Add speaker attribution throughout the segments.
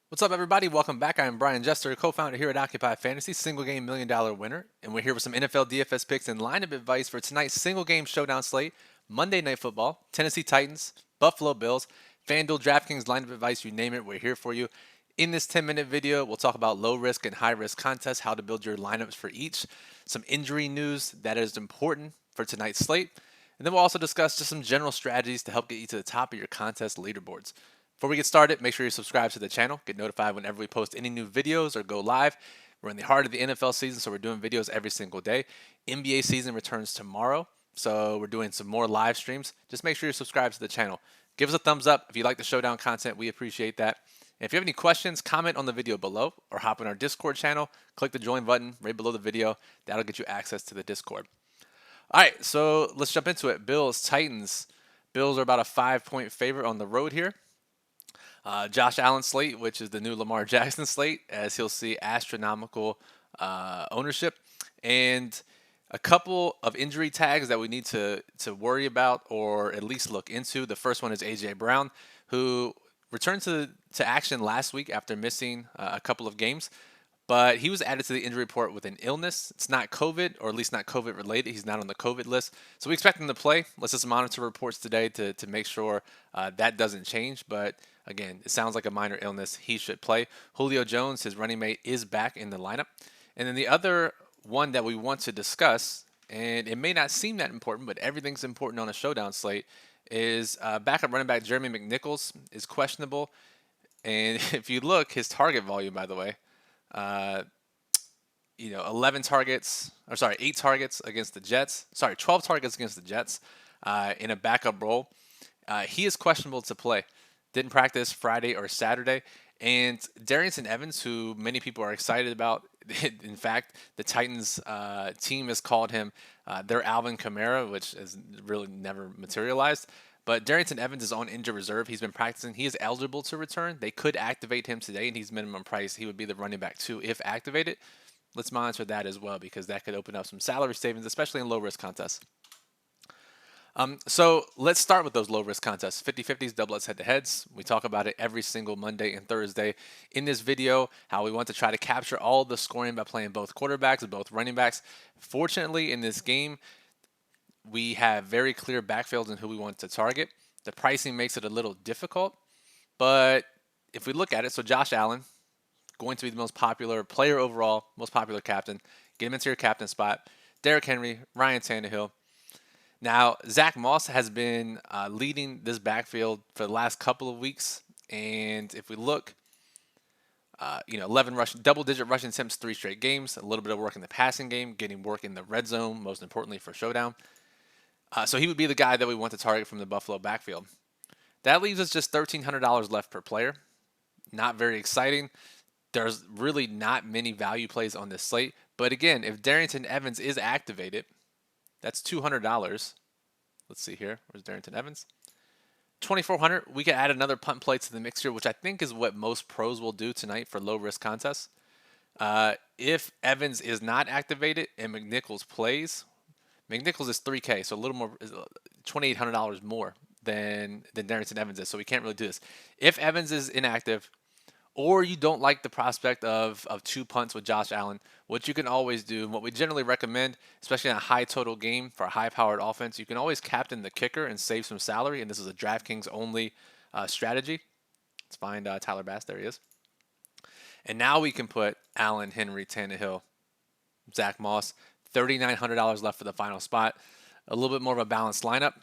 Speaker 1: What's up, everybody? Welcome back. I am Brian Jester, co-founder here at Occupy Fantasy, single game $1 million winner, and we're here with some NFL DFS picks and lineup advice for tonight's single game showdown slate: Monday Night Football, Tennessee Titans, Buffalo Bills, FanDuel, DraftKings lineup advice. You name it, we're here for you. In this 10-minute video, we'll talk about low risk and high risk contests, how to build your lineups for each, some injury news that is important for tonight's slate, and then we'll also discuss just some general strategies to help get you to the top of your contest leaderboards. Before we get started, make sure you subscribe to the channel, get notified whenever we post any new videos or go live. We're in the heart of the NFL season, so we're doing videos every single day. NBA season returns tomorrow, so we're doing some more live streams. Just make sure you subscribe to the channel. Give us a thumbs up if you like the showdown content. We appreciate that. And if you have any questions, comment on the video below or hop in our Discord channel. Click the join button right below the video. That'll get you access to the Discord. All right, so let's jump into it. Bills, Titans. Bills are about a 5-point favorite on the road here. Josh Allen slate, which is the new Lamar Jackson slate, as he'll see astronomical ownership, and a couple of injury tags that we need to worry about or at least look into. The first one is A.J. Brown, who returned to action last week after missing a couple of games. But he was added to the injury report with an illness. It's not COVID, or at least not COVID related. He's not on the COVID list. So we expect him to play. Let's just monitor reports today to make sure that doesn't change. But again, it sounds like a minor illness. He should play. Julio Jones, his running mate, is back in the lineup. And then the other one that we want to discuss, and it may not seem that important, but everything's important on a showdown slate, is backup running back Jeremy McNichols is questionable. And if you look, his target volume, by the way, uh, 11 targets, or sorry, 8 targets against the Jets. Sorry, 12 targets against the Jets in a backup role. He is questionable to play. Didn't practice Friday or Saturday. And Darrington Evans, who many people are excited about, in fact, the Titans team has called him their Alvin Kamara, which has really never materialized. But Darrington Evans is on injured reserve. He's been practicing. He is eligible to return. They could activate him today, and he's minimum price. He would be the running back 2 if activated. Let's monitor that as well, because that could open up some salary savings, especially in low-risk contests. So let's start with those low-risk contests. 50-50s, doublets, head-to-heads. We talk about it every single Monday and Thursday in this video, how we want to try to capture all the scoring by playing both quarterbacks and both running backs. Fortunately, in this game, we have very clear backfields in who we want to target. The pricing makes it a little difficult, but if we look at it, so Josh Allen, going to be the most popular player overall, most popular captain. Get him into your captain spot. Derrick Henry, Ryan Tannehill. Now, Zach Moss has been leading this backfield for the last couple of weeks, and if we look, 11 double-digit rushing attempts, 3 straight games, a little bit of work in the passing game, getting work in the red zone, most importantly for showdown. So he would be the guy that we want to target from the Buffalo backfield. That leaves us just $1,300 left per player. Not very exciting. There's really not many value plays on this slate. But again, if Darrington Evans is activated, that's $200. Let's see here. Where's Darrington Evans? $2,400. We could add another punt play to the mixture, which I think is what most pros will do tonight for low-risk contests. If Evans is not activated and McNichols plays, McNichols is $3K, so a little more, $2,800 more than Darrington Evans is. So we can't really do this. If Evans is inactive, or you don't like the prospect of 2 punts with Josh Allen, what you can always do, and what we generally recommend, especially in a high total game for a high-powered offense, you can always captain the kicker and save some salary. And this is a DraftKings only strategy. Let's find Tyler Bass. There he is. And now we can put Allen, Henry, Tannehill, Zach Moss. $3,900 left for the final spot. A little bit more of a balanced lineup.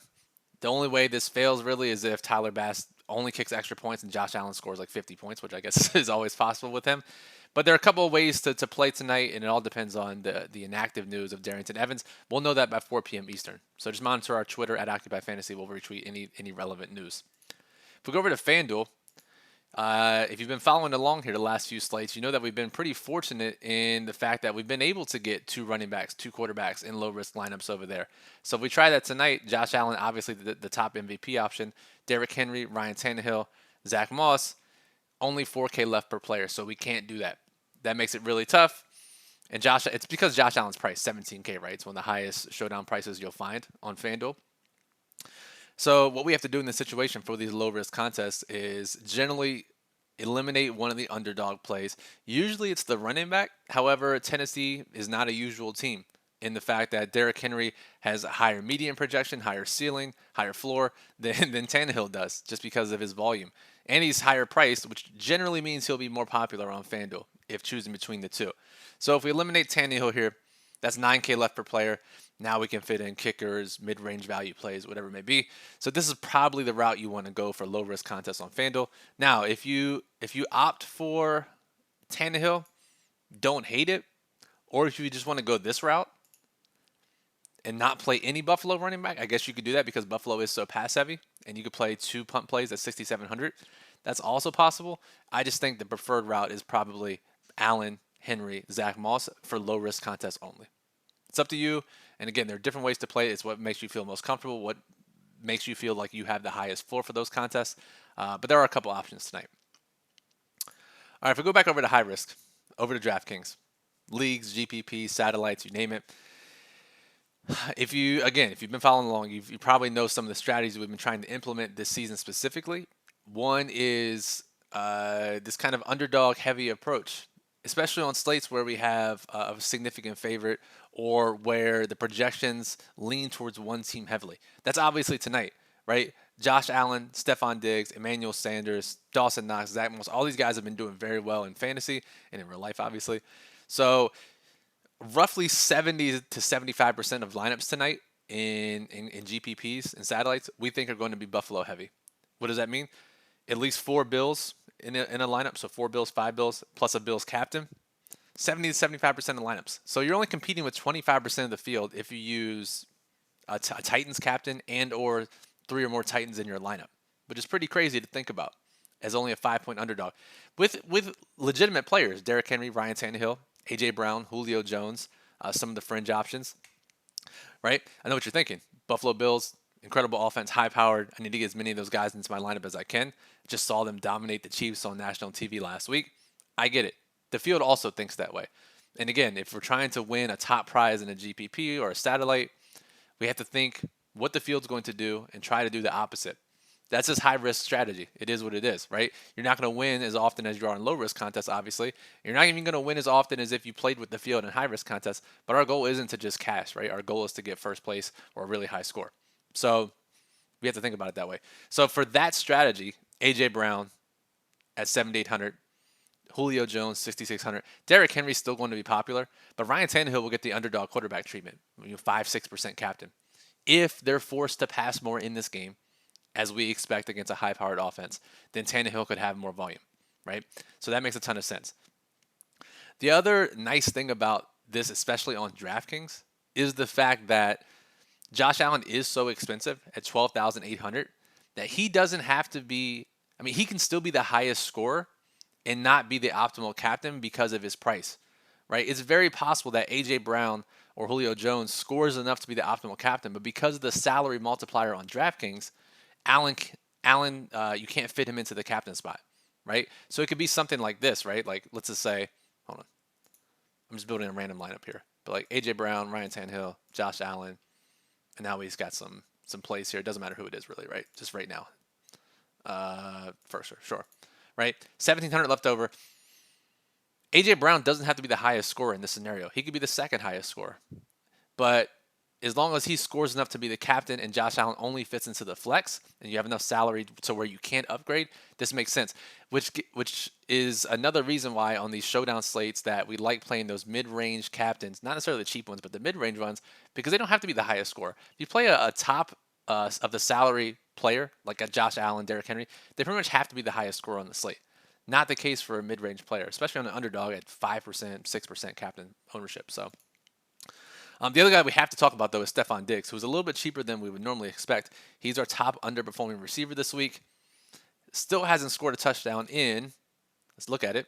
Speaker 1: The only way this fails really is if Tyler Bass only kicks extra points and Josh Allen scores like 50 points, which I guess is always possible with him. But there are a couple of ways to play tonight, and it all depends on the inactive news of Darrington Evans. We'll know that by 4 p.m. Eastern. So just monitor our Twitter at Occupy Fantasy. We'll retweet any relevant news. If we go over to FanDuel, if you've been following along here the last few slates, you know that we've been pretty fortunate in the fact that we've been able to get 2 running backs, 2 quarterbacks in low-risk lineups over there. So if we try that tonight, Josh Allen, obviously the top MVP option, Derrick Henry, Ryan Tannehill, Zach Moss, only 4K left per player, so we can't do that. That makes it really tough. And it's because Josh Allen's price, 17K, right? It's one of the highest showdown prices you'll find on FanDuel. So what we have to do in this situation for these low-risk contests is generally eliminate one of the underdog plays. Usually it's the running back. However, Tennessee is not a usual team in the fact that Derrick Henry has a higher median projection, higher ceiling, higher floor than Tannehill does just because of his volume. And he's higher priced, which generally means he'll be more popular on FanDuel if choosing between the two. So if we eliminate Tannehill here, that's 9K left per player. Now we can fit in kickers, mid-range value plays, whatever it may be. So this is probably the route you want to go for low-risk contests on FanDuel. Now, if you opt for Tannehill, don't hate it. Or if you just want to go this route and not play any Buffalo running back, I guess you could do that because Buffalo is so pass-heavy, and you could play 2 punt plays at 6,700. That's also possible. I just think the preferred route is probably Allen, Henry, Zach Moss for low-risk contests only. It's up to you. And again, there are different ways to play. It's what makes you feel most comfortable, what makes you feel like you have the highest floor for those contests. But there are a couple options tonight. All right, if we go back over to high risk, over to DraftKings, leagues, GPP, satellites, you name it. If you've been following along, you probably know some of the strategies we've been trying to implement this season specifically. One is this kind of underdog heavy approach, especially on slates where we have a significant favorite or where the projections lean towards one team heavily. That's obviously tonight, right? Josh Allen, Stephon Diggs, Emmanuel Sanders, Dawson Knox, Zach Moss, all these guys have been doing very well in fantasy and in real life, obviously. So roughly 70 to 75% of lineups tonight in GPPs and satellites we think are going to be Buffalo heavy. What does that mean? At least 4 Bills in a lineup, so 4 Bills, 5 Bills, plus a Bills captain. 70 to 75% of lineups. So you're only competing with 25% of the field if you use a Titans captain and or 3 or more Titans in your lineup, which is pretty crazy to think about as only a 5-point underdog. With legitimate players, Derrick Henry, Ryan Tannehill, A.J. Brown, Julio Jones, some of the fringe options, right? I know what you're thinking. Buffalo Bills, incredible offense, high-powered. I need to get as many of those guys into my lineup as I can. Just saw them dominate the Chiefs on national TV last week. I get it. The field also thinks that way. And again, if we're trying to win a top prize in a GPP or a satellite, we have to think what the field's going to do and try to do the opposite. That's just high-risk strategy. It is what it is, right? You're not going to win as often as you are in low-risk contests, obviously. You're not even going to win as often as if you played with the field in high-risk contests. But our goal isn't to just cash, right? Our goal is to get first place or a really high score. So we have to think about it that way. So for that strategy, A.J. Brown at 7,800, Julio Jones, 6,600. Derrick Henry's still going to be popular, but Ryan Tannehill will get the underdog quarterback treatment, 5-6% captain. If they're forced to pass more in this game, as we expect against a high-powered offense, then Tannehill could have more volume, right? So that makes a ton of sense. The other nice thing about this, especially on DraftKings, is the fact that Josh Allen is so expensive at 12,800 that he doesn't have to be, he can still be the highest scorer and not be the optimal captain because of his price, right? It's very possible that A.J. Brown or Julio Jones scores enough to be the optimal captain, but because of the salary multiplier on DraftKings, Allen, you can't fit him into the captain spot, right? So it could be something like this, right? Like, let's just say, hold on. I'm just building a random lineup here. But like A.J. Brown, Ryan Tannehill, Josh Allen, and now he's got some plays here. It doesn't matter who it is really, right? Just right now. First, sure. Right? 1,700 left over. A.J. Brown doesn't have to be the highest scorer in this scenario. He could be the second highest scorer. But as long as he scores enough to be the captain and Josh Allen only fits into the flex and you have enough salary to where you can't upgrade, this makes sense. Which is another reason why on these showdown slates that we like playing those mid-range captains, not necessarily the cheap ones, but the mid-range ones, because they don't have to be the highest score. If you play a top of the salary player, like a Josh Allen, Derrick Henry, they pretty much have to be the highest scorer on the slate. Not the case for a mid-range player, especially on an underdog at 5%, 6% captain ownership. So the other guy we have to talk about, though, is Stephon Diggs, who's a little bit cheaper than we would normally expect. He's our top underperforming receiver this week. Still hasn't scored a touchdown let's look at it,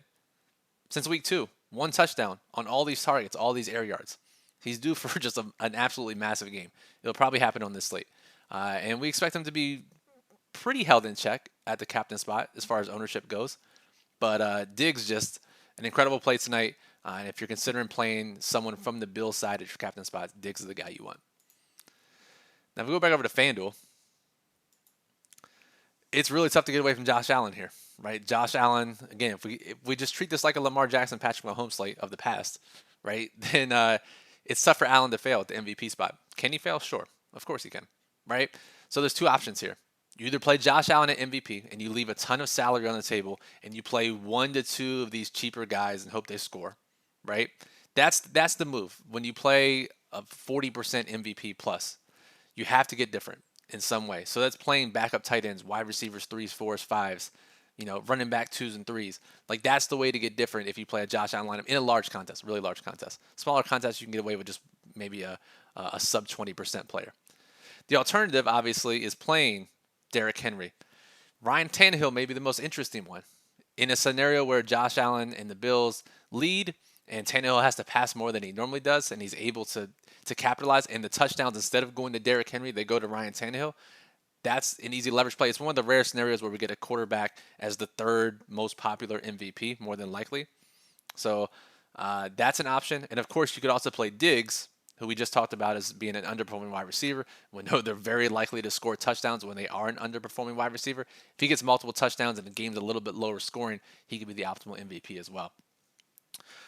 Speaker 1: since week 2. 1 touchdown on all these targets, all these air yards. He's due for just an absolutely massive game. It'll probably happen on this slate. And we expect him to be pretty held in check at the captain spot as far as ownership goes. But Diggs, just an incredible play tonight. And if you're considering playing someone from the Bills side at your captain spot, Diggs is the guy you want. Now, if we go back over to FanDuel, it's really tough to get away from Josh Allen here. right? Josh Allen, again, if we just treat this like a Lamar Jackson, Patrick Mahomes slate of the past, right? Then it's tough for Allen to fail at the MVP spot. Can he fail? Sure, of course he can, right? So there's two options here. You either play Josh Allen at MVP and you leave a ton of salary on the table and you play 1 to 2 of these cheaper guys and hope they score, right? That's the move. When you play a 40% MVP plus, you have to get different in some way. So that's playing backup tight ends, wide receivers, threes, fours, fives, running back twos and threes. Like that's the way to get different if you play a Josh Allen lineup in a large contest, really large contest. Smaller contests, you can get away with just maybe a sub 20% player. The alternative, obviously, is playing Derrick Henry. Ryan Tannehill may be the most interesting one. In a scenario where Josh Allen and the Bills lead and Tannehill has to pass more than he normally does and he's able to capitalize, and the touchdowns, instead of going to Derrick Henry, they go to Ryan Tannehill, that's an easy leverage play. It's one of the rare scenarios where we get a quarterback as the third most popular MVP, more than likely. So that's an option. And of course, you could also play Diggs, who we just talked about as being an underperforming wide receiver. We know they're very likely to score touchdowns when they are an underperforming wide receiver. If he gets multiple touchdowns and the game's a little bit lower scoring, he could be the optimal MVP as well.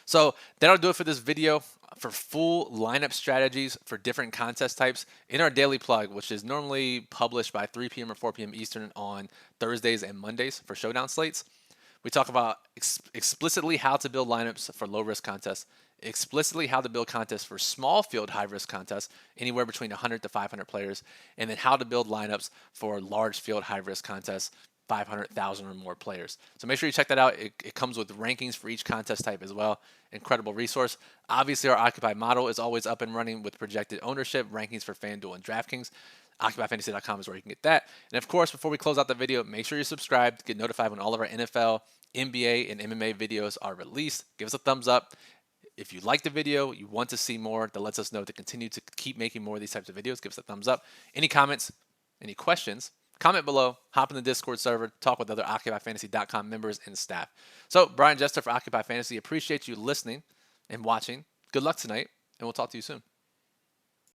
Speaker 1: So that'll do it for this video. For full lineup strategies for different contest types in our daily plug, which is normally published by 3 p.m. or 4 p.m. Eastern on Thursdays and Mondays for showdown slates, we talk about explicitly how to build lineups for low-risk contests, explicitly how to build contests for small field high-risk contests, anywhere between 100 to 500 players, and then how to build lineups for large field high-risk contests, 500,000 or more players. So make sure you check that out. It comes with rankings for each contest type as well. Incredible resource. Obviously, our Occupy model is always up and running with projected ownership, rankings for FanDuel and DraftKings. OccupyFantasy.com is where you can get that. And of course, before we close out the video, make sure you subscribe to get notified when all of our NFL, NBA, and MMA videos are released. Give us a thumbs up. If you like the video, you want to see more, that lets us know to continue to keep making more of these types of videos. Give us a thumbs up. Any comments, any questions, comment below, hop in the Discord server, talk with other OccupyFantasy.com members and staff. So, Brian Jester for Occupy Fantasy, appreciate you listening and watching. Good luck tonight, and we'll talk to you soon.